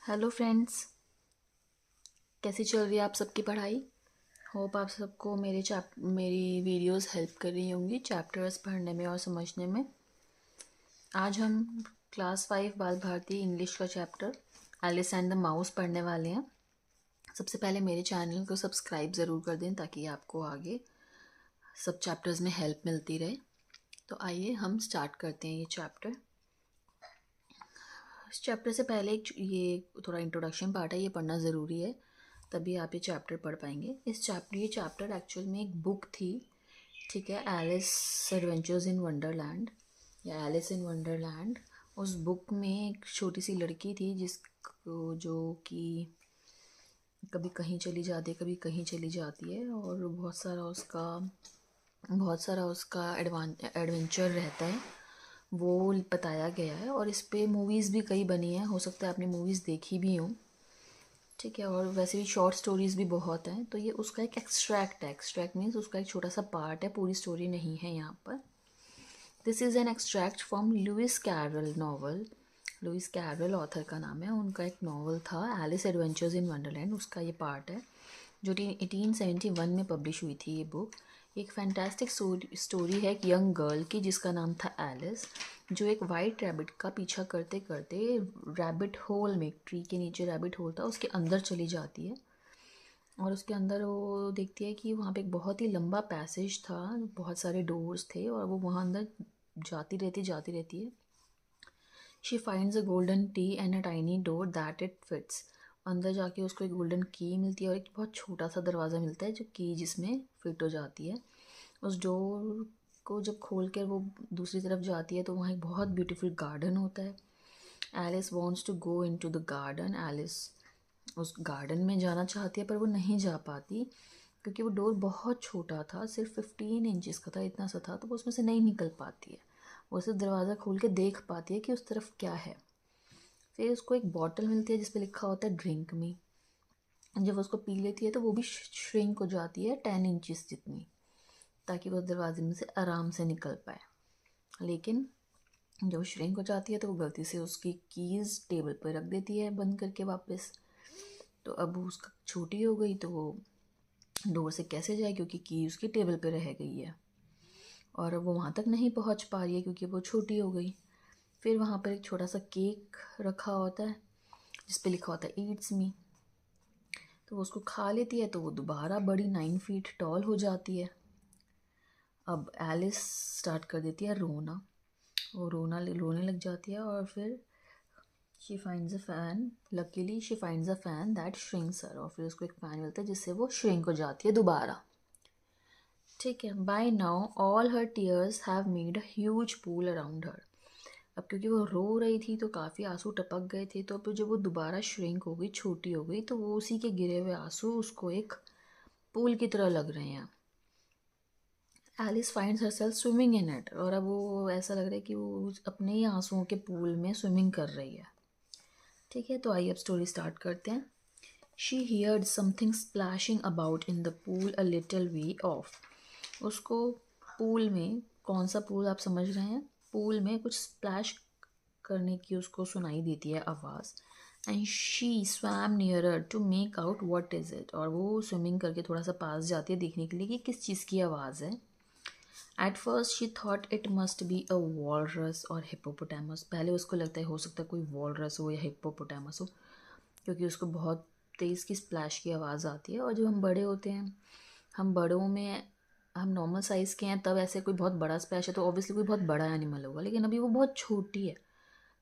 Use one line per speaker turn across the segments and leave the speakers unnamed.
Hello friends. कैसी चल रही है आप सबकी पढ़ाई? होप आप सबको मेरी वीडियोस हेल्प कर रही होंगी चैप्टर्स पढ़ने में और समझने में। आज हम क्लास 5 बाल भारती इंग्लिश का chapter Alice and the mouse पढ़ने वाले हैं। सबसे पहले मेरे चैनल को सब्सक्राइब ज़रूर कर दें ताकि आपको आगे सब चैप्टर्स में हेल्प मिलती रहे। तो आइए हम स्टार्ट करते हैं ये चैप्टर। इस चैप्टर से पहले ये थोड़ा इंट्रोडक्शन पार्ट है, ये पढ़ना ज़रूरी है, तभी आप ये चैप्टर पढ़ पाएंगे। ये चैप्टर एक्चुअल में एक बुक थी, ठीक है, एलिस एडवेंचर्स इन वंडरलैंड या एलिस इन वंडरलैंड। उस बुक में एक छोटी सी लड़की थी जिसको जो कि कभी कहीं चली जाती है कभी कहीं चली जाती है और बहुत सारा उसका एडवेंचर रहता है, वो बताया गया है। और इस पे मूवीज़ भी कई बनी हैं, हो सकता है आपने मूवीज़ देखी भी हों, ठीक है। और वैसे भी शॉर्ट स्टोरीज़ भी बहुत हैं। तो ये उसका एक एक्सट्रैक्ट है, एक्सट्रैक्ट मीन्स उसका एक छोटा सा पार्ट है, पूरी स्टोरी नहीं है यहाँ पर। This is an extract from Louis Carol novel. Louis Carol author का नाम है, उनका एक नॉवल था एलिस एडवेंचर्स इन वंडरलैंड, उसका ये पार्ट है जो 1871 में पब्लिश हुई थी ये बुक। एक फैंटास्टिक स्टोरी है एक यंग गर्ल की जिसका नाम था एलिस, जो एक वाइट रैबिट का पीछा करते करते रैबिट होल में, ट्री के नीचे रैबिट होल था उसके अंदर चली जाती है। और उसके अंदर वो देखती है कि वहाँ पे एक बहुत ही लंबा पैसेज था, बहुत सारे डोर्स थे और वो वहाँ अंदर जाती रहती है। She finds a golden tea and a tiny door that it fits. अंदर जाके उसको एक गोल्डन की मिलती है और एक बहुत छोटा सा दरवाज़ा मिलता है जो की जिसमें फिट हो जाती है। उस डोर को जब खोल कर वो दूसरी तरफ जाती है तो वहाँ एक बहुत ब्यूटीफुल गार्डन होता है। Alice wants to go into the garden. Alice उस गार्डन में जाना चाहती है पर वो नहीं जा पाती क्योंकि वो डोर बहुत छोटा था, सिर्फ 15 इंचज़ का था, इतना सा था, तो वो उसमें से नहीं निकल पाती है। वो सिर्फ दरवाज़ा खोल के देख पाती है कि उस तरफ क्या है। फिर उसको एक बॉटल मिलती है जिस पे लिखा होता है ड्रिंक मी। जब उसको पी लेती है तो वो भी श्रिंक हो जाती है 10 इंचज़ जितनी, ताकि वो दरवाजे में से आराम से निकल पाए। लेकिन जब वो श्रिंक हो जाती है तो वो गलती से उसकी कीज़ टेबल पर रख देती है बंद करके वापस। तो अब वो उसका छोटी हो गई तो वो डोर से कैसे जाए क्योंकि की उसकी टेबल पे रह गई है और वो वहाँ तक नहीं पहुँच पा रही है क्योंकि वो छोटी हो गई। फिर वहाँ पर एक छोटा सा केक रखा होता है जिस पे लिखा होता है ईट्स मी। तो वो उसको खा लेती है तो वो दोबारा बड़ी 9 फीट टॉल हो जाती है। अब एलिस स्टार्ट कर देती है रोना, वो रोने लग जाती है और फिर she finds a fan. Luckily she finds a fan that shrinks her, और फिर उसको एक फ़ैन मिलता है जिससे वो श्रिंक हो जाती है दोबारा, ठीक है। By now all her tears have made a huge pool around her. अब क्योंकि वो रो रही थी तो काफ़ी आंसू टपक गए थे, तो अब जब वो दोबारा श्रिंक हो गई, छोटी हो गई, तो वो उसी के गिरे हुए आंसू उसको एक पूल की तरह लग रहे हैं। Alice finds herself swimming in it, और अब वो ऐसा लग रहा है कि वो अपने ही आंसुओं के पूल में स्विमिंग कर रही है, ठीक है। तो आइए अब स्टोरी स्टार्ट करते हैं। She heard something splashing about in the pool a little way of. उसको पूल में, कौन सा पूल आप समझ रहे हैं, पूल में कुछ स्प्लैश करने की उसको सुनाई देती है आवाज़। And she swam nearer to make out what is it, और वो स्विमिंग करके थोड़ा सा पास जाती है देखने के लिए कि किस चीज़ की आवाज़ है। At first she thought it must be a walrus और हिप्पोपोटामस। पहले उसको लगता है हो सकता है कोई वॉलरस हो या हिप्पोपोटामस हो, क्योंकि उसको बहुत तेज़ की स्प्लैश की आवाज़ आती है। और जब हम बड़े होते हैं, हम बड़ों में हम नॉर्मल साइज़ के हैं, तब ऐसे कोई बहुत बड़ा स्प्लैश है तो ऑब्वियसली कोई बहुत बड़ा एनिमल होगा, लेकिन अभी वो बहुत छोटी है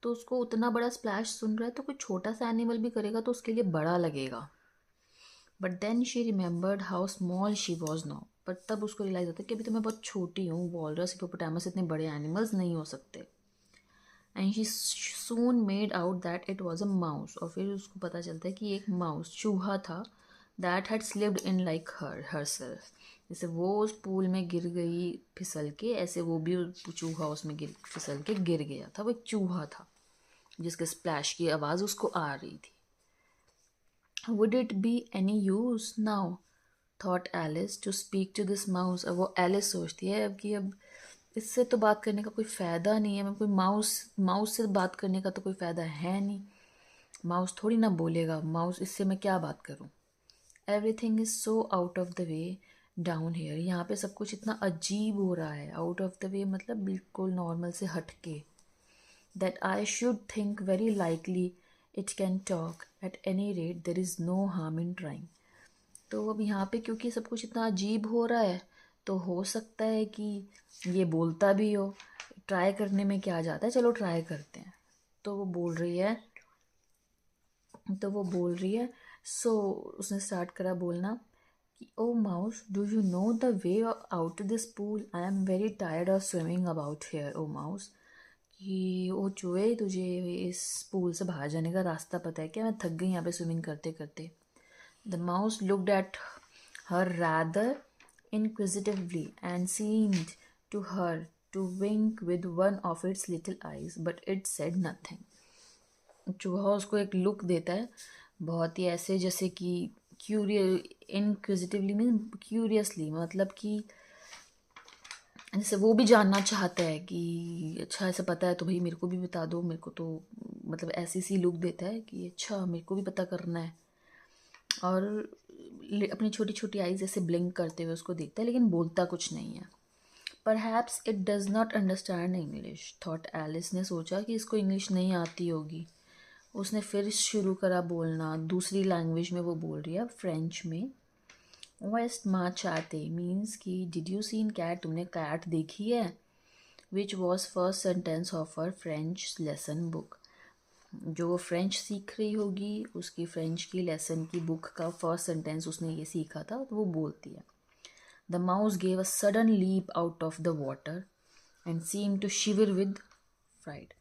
तो उसको उतना बड़ा स्प्लैश सुन रहा है, तो कोई छोटा सा एनिमल भी करेगा तो उसके लिए बड़ा लगेगा। But then she remembered how small she was now. But तब उसको रियलाइज होता है कि अभी तो मैं बहुत छोटी हूँ, वॉलरस हिप्पोपोटामस इतने बड़े एनिमल्स नहीं हो सकते। And she soon made out that it was a mouse, और फिर उसको पता चलता है कि एक माउस, चूहा था, that had slipped in like her self. जैसे वो उस पूल में गिर गई फिसल के, ऐसे वो भी चूहा उसमें गिर फिसल के गिर गया था। वो एक चूहा था जिसके स्प्लैश की आवाज़ उसको आ रही थी। Would it be any use now, thought Alice, to speak to this mouse? अब वो एलिस सोचती है अब कि अब इससे तो बात करने का कोई फ़ायदा नहीं है, मैं कोई माउस माउस से बात करने का तो कोई फ़ायदा है नहीं। माउस थोड़ी ना बोलेगा, माउस इससे मैं क्या बात करूँ। Everything is so out of the way down here, यहाँ पे सब कुछ इतना अजीब हो रहा है। आउट ऑफ द वे मतलब बिल्कुल नॉर्मल से हट के। That I should think very likely it can talk, at any rate there is no harm in trying. तो अब यहाँ पे क्योंकि सब कुछ इतना अजीब हो रहा है, तो हो सकता है कि ये बोलता भी हो। ट्राई करने में क्या जाता है, चलो ट्राई करते हैं। तो वो बोल रही है सो उसने स्टार्ट करा बोलना कि O mouse, do you know the way out to this pool, I am very tired of swimming about here O mouse. कि ओ चूहे, तुझे इस पूल से बाहर जाने का रास्ता पता है क्या, मैं थक गई यहाँ पे स्विमिंग करते करते। The mouse looked at her rather inquisitively and seemed to her to wink with one of its little eyes, but it said nothing. चूहा उसको एक लुक देता है बहुत ही ऐसे, जैसे कि इनक्विजिटिवली मीन क्यूरियसली, मतलब कि जैसे वो भी जानना चाहता है कि अच्छा ऐसा पता है तो भाई मेरे को भी बता दो, मेरे को तो मतलब ऐसी सी लुक देता है कि अच्छा मेरे को भी पता करना है। और अपनी छोटी छोटी आईज ऐसे ब्लिंक करते हुए उसको देखता है, लेकिन बोलता कुछ नहीं है। Perhaps it does not understand English, thought Alice ने सोचा कि इसको इंग्लिश नहीं आती होगी। उसने फिर शुरू करा बोलना, दूसरी लैंग्वेज में वो बोल रही है, फ्रेंच में। वेस्ट माँ चाहते मीन्स कि डिड यू सीन कैट, तुमने कैट देखी है। Which was first sentence of her French lesson book, जो वो फ्रेंच सीख रही होगी उसकी फ्रेंच की लेसन की बुक का फर्स्ट सेंटेंस उसने ये सीखा था, तो वो बोलती है। The mouse gave a sudden leap out of the water and seem to shiver with fright.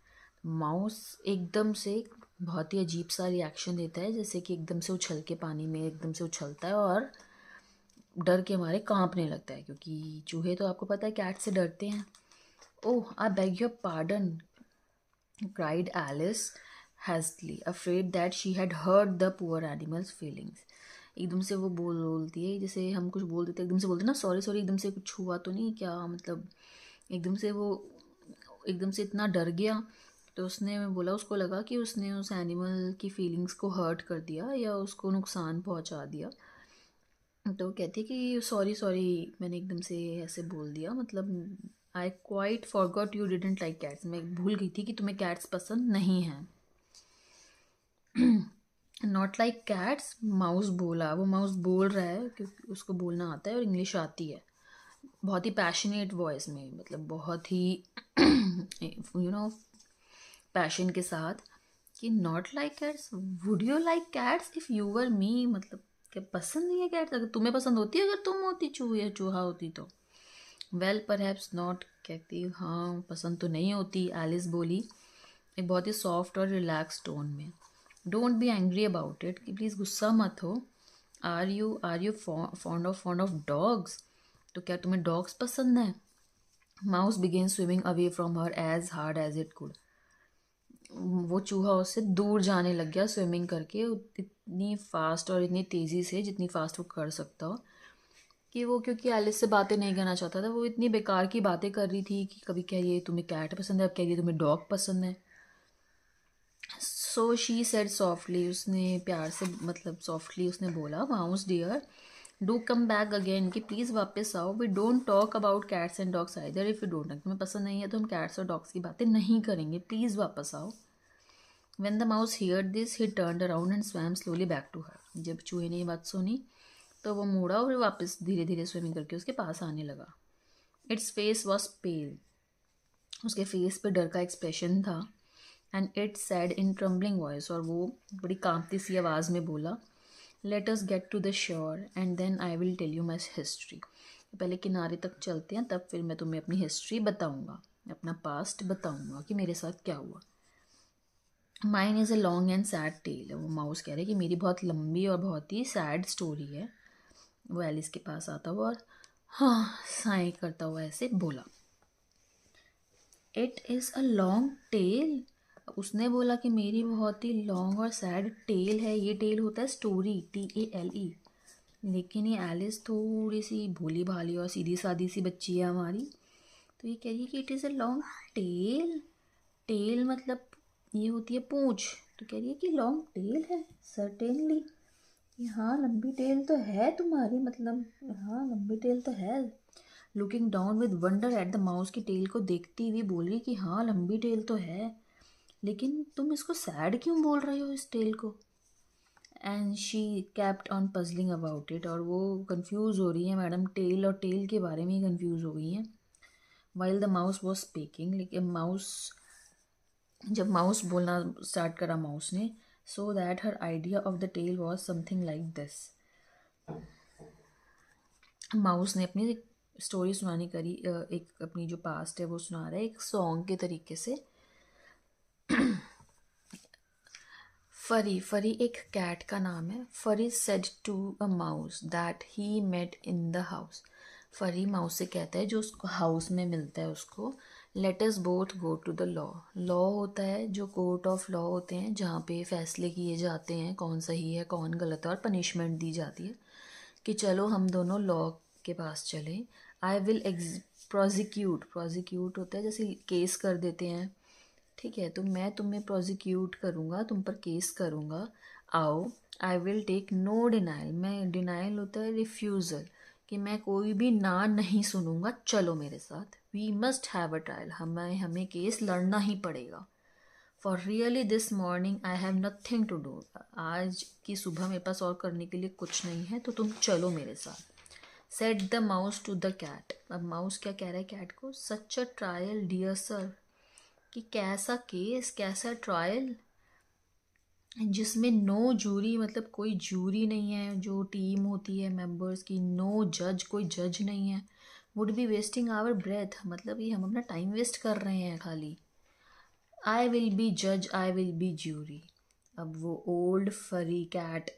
Mouse एकदम से बहुत ही अजीब सा रिएक्शन देता है, जैसे कि एकदम से उछल के पानी में एकदम से उछलता है और डर के मारे कांपने लगता है, क्योंकि चूहे तो आपको पता है कैट से डरते हैं। Oh I beg your pardon, cried Alice hastily, afraid that she had hurt the poor animal's feelings. एकदम से वो बोलती है, जैसे हम कुछ बोल देते एकदम से बोलते ना सॉरी सॉरी, एकदम से कुछ हुआ तो नहीं क्या, मतलब एकदम से वो एकदम से इतना डर गया। तो उसने बोला, उसको लगा कि उसने उस एनिमल की फीलिंग्स को हर्ट कर दिया या उसको नुकसान पहुंचा दिया। तो वो कहती है कि सॉरी सॉरी, मैंने एकदम से ऐसे बोल दिया, मतलब I quite forgot you didn't like cats, मैं भूल गई थी कि तुम्हें कैट्स पसंद नहीं हैं। नॉट लाइक कैट्स, माउस बोला। वो माउस बोल रहा है क्योंकि उसको बोलना आता है और इंग्लिश आती है, बहुत ही पैशनेट वॉइस में, मतलब बहुत ही पैशन के साथ कि not like cats, would you like cats if you were me, मतलब क्या पसंद नहीं है कैट्स, अगर तुम्हें पसंद होती, अगर तुम होती चूहा होती तो। वेल परहैप्स नॉट, कहती हाँ पसंद तो नहीं होती, एलिस बोली एक बहुत ही सॉफ्ट और रिलैक्स टोन में। Don't be angry about it, कि प्लीज़ गुस्सा मत हो। Are you fond of dogs, तो क्या तुम्हें डॉग्स पसंद है। Mouse began swimming away from her as hard as it could. वो चूहा उससे दूर जाने लग गया स्विमिंग करके, इतनी फास्ट और इतनी तेज़ी से जितनी फास्ट वो कर सकता हो। कि वो क्योंकि एलिस से बातें नहीं करना चाहता था, वो इतनी बेकार की बातें कर रही थी कि कभी कह रही है तुम्हें कैट पसंद है, अब कह रही है तुम्हें डॉग पसंद है। सो शी सेड सॉफ्टली, उसने प्यार से मतलब सॉफ्टली उसने बोला, mouse dear do come back again, कि प्लीज़ वापस आओ। We don't talk about cats and dogs either if you don't, तुम्हें पसंद नहीं है तो हम कैट्स और डॉग्स की बातें नहीं करेंगे, प्लीज़ वापस आओ। When the mouse heard this, he turned around and swam slowly back to her. जब चूहे ने ये बात सुनी तो वो मुड़ा और वापस धीरे धीरे स्विमिंग करके उसके पास आने लगा। इट्स फेस वॉज पेल, उसके फेस पे डर का एक्सप्रेशन था। And it said in trembling voice, और वो बड़ी कांपती सी आवाज़ में बोला, let us get to the shore and then I will tell you my history. पहले किनारे तक चलते हैं, तब फिर मैं तुम्हें अपनी हिस्ट्री बताऊँगा, अपना पास्ट बताऊँगा कि मेरे साथ क्या हुआ। Mine is a long and sad tale, वो माउस कह रहे कि मेरी बहुत लंबी और बहुत ही सैड स्टोरी है। वो एलिस के पास आता हुआ और हाँ साई करता हुआ ऐसे बोला, it is a long tell. उसने बोला कि मेरी बहुत ही लॉन्ग और सैड टेल है, ये टेल होता है स्टोरी, TALE। लेकिन ये एलिस थोड़ी सी भोली भाली और सीधी सादी सी बच्ची है हमारी, तो ये कह रही है कि it is a long tale. Tale मतलब ये होती है पूंछ। तो कह रही है कि लॉन्ग टेल है, सर्टेनली, कि हाँ लंबी टेल तो है तुम्हारी, मतलब हाँ लंबी टेल तो है। Looking down with wonder at the mouse, की टेल को देखती हुई बोल रही कि हाँ लंबी टेल तो है, लेकिन तुम इसको सैड क्यों बोल रहे हो इस टेल को। And she kept on puzzling about it, और वो कंफ्यूज हो रही है मैडम, टेल और टेल के बारे में ही कंफ्यूज हो गई हैं। While the mouse was speaking, लेकिन जब माउस बोलना स्टार्ट करा माउस ने, so that her idea of the tale was something like this. Mouse ने अपनी स्टोरी सुनानी करी, एक अपनी जो पास्ट है वो सुना रहा है एक सॉन्ग के तरीके से। फरी, फरी एक कैट का नाम है। Fury said to a mouse that he met in the house. Fury mouse से कहता है जो उसको हाउस में मिलता है उसको, let us both go to the law. Law होता है जो कोर्ट ऑफ लॉ होते हैं जहाँ पे फैसले किए जाते हैं कौन सही है कौन गलत है और पनिशमेंट दी जाती है, कि चलो हम दोनों लॉ के पास चलें। आई विल प्रोजिक्यूट, प्रोजिक्यूट होता है जैसे केस कर देते हैं, ठीक है, तो मैं तुम्हें प्रोजिक्यूट करूँगा, तुम पर केस करूँगा। आओ, I will take no denial, मैं डिनाइल होता है रिफ्यूज़ल, कि मैं कोई भी ना नहीं सुनूंगा, चलो मेरे साथ। We must have a trial, हमें हमें केस लड़ना ही पड़ेगा। For really this morning I have nothing to do, आज की सुबह मेरे पास और करने के लिए कुछ नहीं है, तो तुम चलो मेरे साथ। Said the mouse to the cat, अब माउस क्या कह रहा है कैट को, such a trial dear sir, कि कैसा केस कैसा ट्रायल जिसमें नो जूरी, मतलब कोई जूरी नहीं है, जो टीम होती है मेंबर्स की, नो जज, कोई जज नहीं है। Would be wasting our breath, मतलब ये हम अपना टाइम वेस्ट कर रहे हैं खाली। आई विल बी जज, आई विल बी ज्यूरी। अब वो ओल्ड फरी कैट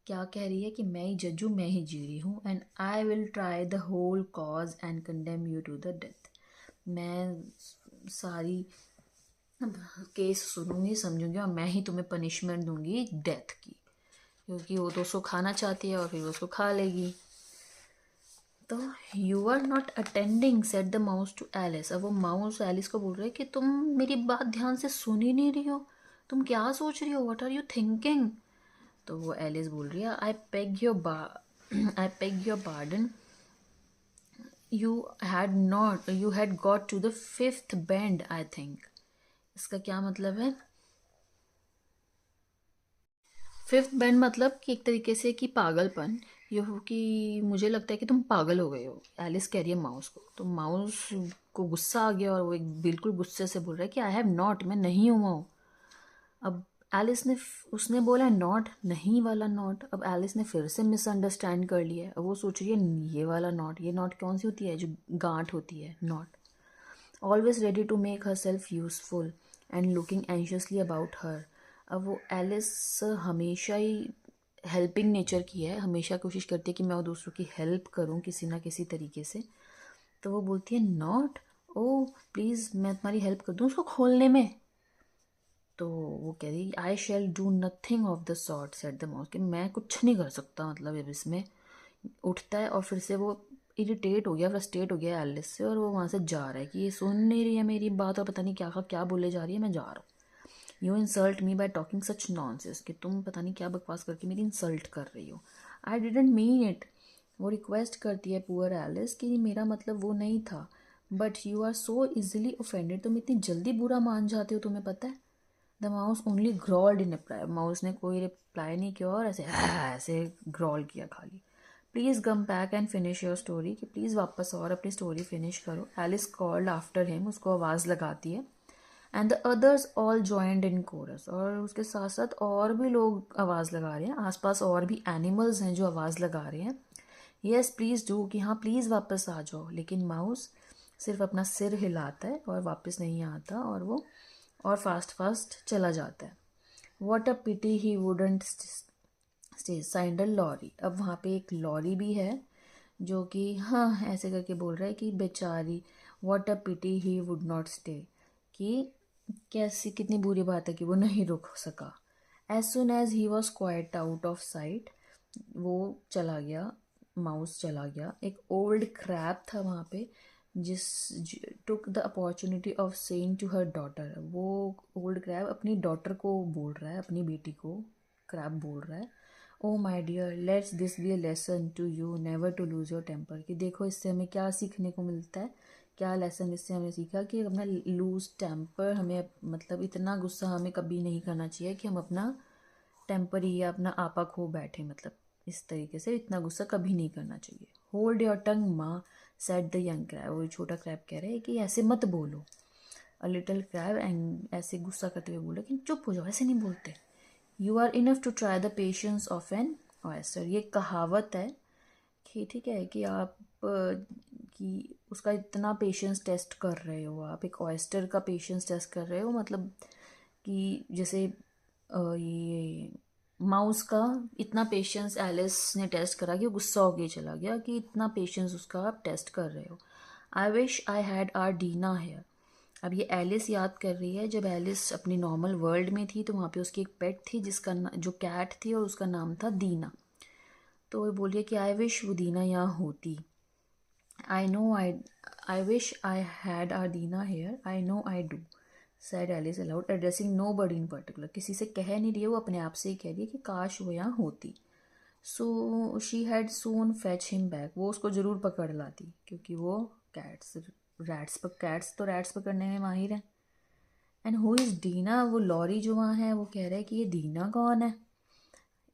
क्या कह रही है कि मैं ही जज हूँ मैं ही ज्यूरी हूँ। And I will try the whole cause and condemn you to the death, मैं सारी केस सुनूंगी समझूंगी और मैं ही तुम्हें पनिशमेंट दूंगी डेथ की, क्योंकि वो तो उसको खाना चाहती है और फिर उसको खा लेगी। तो you are not attending said the mouse to Alice, अब वो माउस एलिस को बोल रहे हैं कि तुम मेरी बात ध्यान से सुन ही नहीं रही हो, तुम क्या सोच रही हो, व्हाट आर यू थिंकिंग। तो वो एलिस बोल रही है I beg your pardon, you had got to the fifth bend I think. इसका क्या मतलब है, फिफ्थ बेंड मतलब कि एक तरीके से कि पागलपन, ये हो कि मुझे लगता है कि तुम पागल हो गए हो, एलिस कह रही है माउस को। तो माउस को गुस्सा आ गया और वो एक बिल्कुल गुस्से से बोल रहा है कि आई हैव नॉट, मैं नहीं हुआ हूँ। अब एलिस ने उसने बोला नॉट, नहीं वाला नॉट, अब एलिस ने फिर से मिसअंडरस्टैंड कर लिया है। अब वो सोच रही है ये वाला नॉट, ये नॉट कौन सी होती है जो गांठ होती है, knot. Always ready to make herself useful and looking anxiously about her. अब वो एलिस हमेशा ही हेल्पिंग नेचर की है, हमेशा कोशिश करती है कि मैं और दूसरों की हेल्प करूं किसी ना किसी तरीके से। तो वो बोलती है नॉट, ओ प्लीज़ मैं तुम्हारी हेल्प कर दूं उसको खोलने में। तो वो कह रही I shall do nothing of the sort set the mouse, कि मैं कुछ नहीं कर सकता, मतलब अब इसमें उठता है और फिर से वो इरिटेट हो गया, फ्रस्ट्रेट हो गया एलिस से, और वो वहाँ से जा रहा है कि ये सुन नहीं रही है मेरी बात और पता नहीं क्या क्या बोले जा रही है, मैं जा रहा हूँ। You insult me bye talking such nonsense, कि तुम पता नहीं क्या बकवास करके मेरी इंसल्ट कर रही हो। आई डिडंट मीन इट, वो रिक्वेस्ट करती है पुअर एलिस कि मेरा मतलब वो नहीं था, but you are so easily offended, तुम इतनी जल्दी बुरा मान जाते हो, तुम्हें पता है। The mouse only growled in reply, mouse ने कोई रिप्लाई नहीं किया और ऐसे ऐसे ग्रॉल किया खाली। Please come back and finish your story, कि प्लीज़ वापस और अपनी स्टोरी फिनिश करो। एलिस कॉल्ड आफ्टर हिम, उसको आवाज़ लगाती है। And the others all joined in chorus, और उसके साथ साथ और भी लोग आवाज़ लगा रहे हैं, आसपास और भी एनिमल्स हैं जो आवाज़ लगा रहे हैं, यस प्लीज़ डू, कि हाँ प्लीज़ वापस आ जाओ। लेकिन माउस सिर्फ अपना सिर हिलाता है और वापस नहीं आता, और वो और फास्ट फास्ट चला जाता है। What a pity he wouldn't stay sighed a lory, अब वहाँ पे एक लॉरी भी है जो कि हाँ ऐसे करके बोल रहा है कि बेचारी, what a pity he would not stay, कि कैसी कितनी बुरी बात है कि वो नहीं रुक सका। As soon as he was quite out of sight, वो चला गया, माउस चला गया। एक ओल्ड क्रैब था वहाँ पे जिस took the opportunity of saying to her daughter, वो ओल्ड क्रैब अपनी डॉटर को बोल रहा है, अपनी बेटी को क्रैब बोल रहा है, O my dear let's this be a lesson to you never to lose your temper, कि देखो इससे हमें क्या सीखने को मिलता है, क्या लेसन इससे हमने सीखा कि अपना लूज टेम्पर, हमें मतलब इतना गुस्सा हमें कभी नहीं करना चाहिए कि हम अपना टेम्पर या अपना आपा खो बैठे, मतलब इस तरीके से इतना गुस्सा कभी नहीं करना चाहिए। होल्ड योर टंग माँ सेड द यंग क्रैब, वो छोटा क्रैब कह रहे हैं कि ऐसे मत बोलो। अ लिटिल क्रैब एंड ऐसे गुस्सा करते हुए बोला कि चुप हो जाओ, ऐसे नहीं बोलते। You are enough to try the patience of an oyster, ये कहावत है कि ठीक है कि आप कि उसका इतना पेशेंस टेस्ट कर रहे हो, आप एक ऑयस्टर का पेशेंस टेस्ट कर रहे हो, मतलब कि जैसे ये माउस का इतना पेशेंस एलिस ने टेस्ट करा कि वो गुस्सा हो गया चला गया, कि इतना पेशेंस उसका आप टेस्ट कर रहे हो। I wish I had our Dinah here, अब ये एलिस याद कर रही है जब एलिस अपनी नॉर्मल वर्ल्ड में थी तो वहाँ पे उसकी एक पेट थी जिसका जो कैट थी और उसका नाम था दीना। तो वो बोलिए कि आई विश वो दीना यहाँ होती। I know I wish I had our Dinah here, I know I do said Alice aloud, addressing nobody in particular, किसी से कह नहीं रही है, वो अपने आप से ही कह रही है कि काश वो यहाँ होती। So she had soon fetch him back, वो उसको ज़रूर पकड़ लाती क्योंकि वो कैट्स तो रैट्स पकड़ने में माहिर है। एंड हु इज़ डीना, वो लॉरी जो वहाँ है वो कह रहा है कि ये दीना कौन है।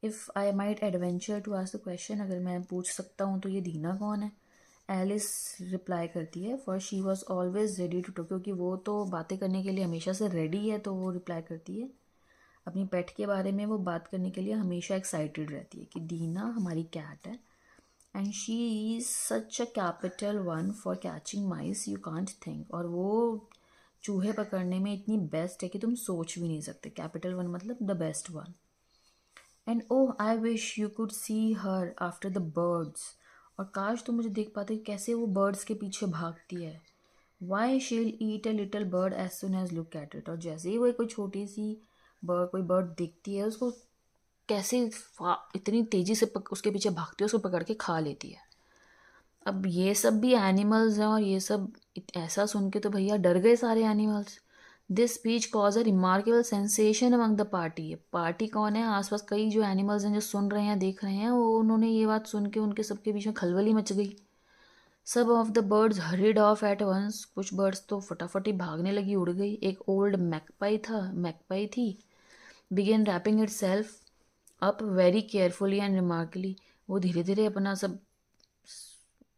If I might adventure to ask the question, अगर मैं पूछ सकता हूँ तो ये दीना कौन है। एलिस रिप्लाई करती है for she was always ready to talk, क्योंकि वो तो बातें करने के लिए हमेशा से रेडी है, तो वो रिप्लाई करती है अपनी पेट के बारे में, वो बात करने के लिए हमेशा एक्साइटेड रहती है कि दीना हमारी कैट है। And she is such a capital one for catching mice you can't think, और वो चूहे पकड़ने में इतनी बेस्ट है कि तुम सोच भी नहीं सकते। कैपिटल वन मतलब the best one. And oh I wish you could see her after the birds, और काश तुम मुझे देख पाते कैसे वो बर्ड्स के पीछे भागती है। Why she'll eat a little bird as soon as look at it, और जैसे ही वो कोई छोटी सी बर्ड कोई बर्ड दिखती है उसको कैसे इतनी तेजी से उसके पीछे भागती है, उसको पकड़ के खा लेती है। अब ये सब भी एनिमल्स हैं और ये सब ऐसा सुन के तो भैया डर गए सारे animals. This speech cause a remarkable sensation among the party, party कौन है, आसपास कई जो एनिमल्स हैं जो सुन रहे हैं देख रहे हैं, वो उन्होंने ये बात सुन के उनके सबके बीच में खलबली मच गई। Some of the birds hurried off at once, कुछ बर्ड्स तो फटाफट ही भागने लगी, उड़ गई। एक ओल्ड मैकपाई थी began wrapping itself up very carefully and remarkably, वो धीरे धीरे अपना सब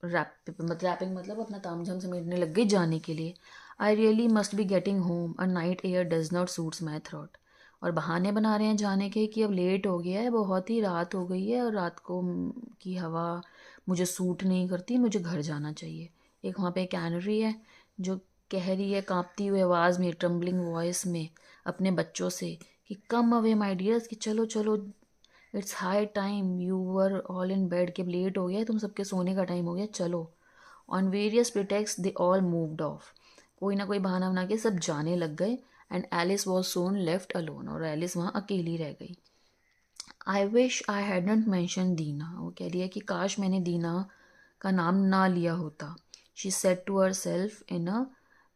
रैपिंग मतलब अपना तामझाम समेटने लग गई जाने के लिए। I really must be getting home, a night air does not suits my throat, और बहाने बना रहे हैं जाने के कि अब लेट हो गया है, बहुत ही रात हो गई है और रात को की हवा मुझे सूट नहीं करती, मुझे घर जाना चाहिए। एक वहाँ पे कैनरी है जो कह रही है कांपती हुई आवाज़ में, ट्रम्बलिंग वॉइस में अपने बच्चों से कि कम अवे माई डियर्स, कि चलो चलो it's high time you were all in bed, कि अब लेट हो गया है, तुम सबके सोने का टाइम हो गया, चलो। On various pretext they all moved of, कोई ना कोई बहाना बना के सब जाने लग गए। And Alice was soon left alone, और एलिस वहाँ अकेली रह गई। I wish I hadn't mentioned Dinah, वो कह रही है कि काश मैंने दीना का नाम ना लिया होता। She said to herself in a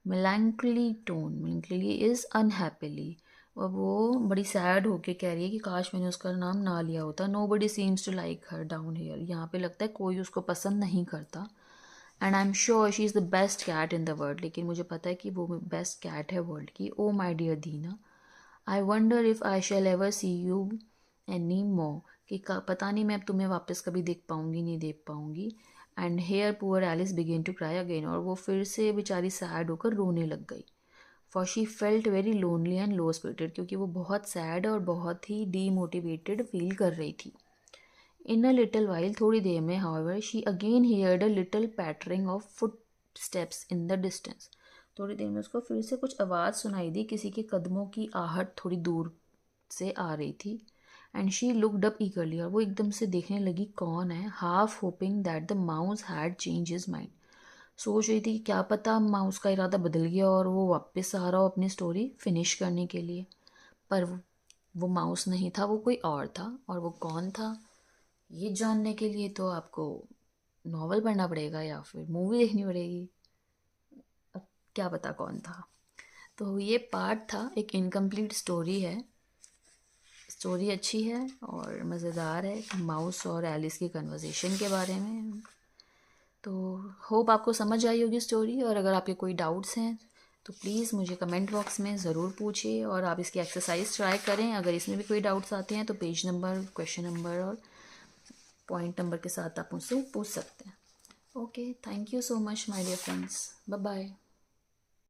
melancholy tone, melancholy is unhappily, और वो बड़ी सैड होके कह रही है कि काश मैंने उसका नाम ना लिया होता। Nobody seems to like her down here, यहाँ पे लगता है कोई उसको पसंद नहीं करता। And I am sure she is the best cat in the world, लेकिन मुझे पता है कि वो बेस्ट कैट है वर्ल्ड की। O my dear Dinah, I wonder if I shall ever see you any more, कि पता नहीं मैं अब तुम्हें वापस कभी देख पाऊंगी नहीं देख पाऊंगी। And here poor Alice began to cry again, और वो फिर से बेचारी सैड होकर रोने लग गई। For she felt very lonely and low spirited, क्योंकि वो बहुत सैड और बहुत ही डीमोटिवेटेड फील कर रही थी। इन अ लिटिल वाइल, थोड़ी देर में, however, she again heard a little पैटरिंग of foot steps in the distance, थोड़ी देर में उसको फिर से कुछ आवाज़ सुनाई दी, किसी के कदमों की आहट थोड़ी दूर से आ रही थी। एंड शी लुकड अप ईगरली, और वो एकदम से देखने लगी कौन है, half hoping that the mouse had change his mind, सोच रही थी कि क्या पता माउस का इरादा बदल गया और वो वापस आ रहा हो अपनी स्टोरी फिनिश करने के लिए। पर वो माउस नहीं था, वो कोई और था, और वो कौन था ये जानने के लिए तो आपको नॉवल पढ़ना पड़ेगा या फिर मूवी देखनी पड़ेगी। क्या पता कौन था। तो ये पार्ट था, एक इनकम्प्लीट स्टोरी है। स्टोरी अच्छी है और मज़ेदार है, माउस और एलिस की कन्वर्सेशन के बारे में। तो होप आपको समझ आई होगी स्टोरी, और अगर आपके कोई डाउट्स हैं तो प्लीज़ मुझे कमेंट बॉक्स में ज़रूर पूछिए, और आप इसकी एक्सरसाइज ट्राई करें। अगर इसमें भी कोई डाउट्स आते हैं तो पेज नंबर, क्वेश्चन नंबर और पॉइंट नंबर के साथ आप मुझसे पूछ सकते हैं। Okay, thank you so much my dear friends, bye bye.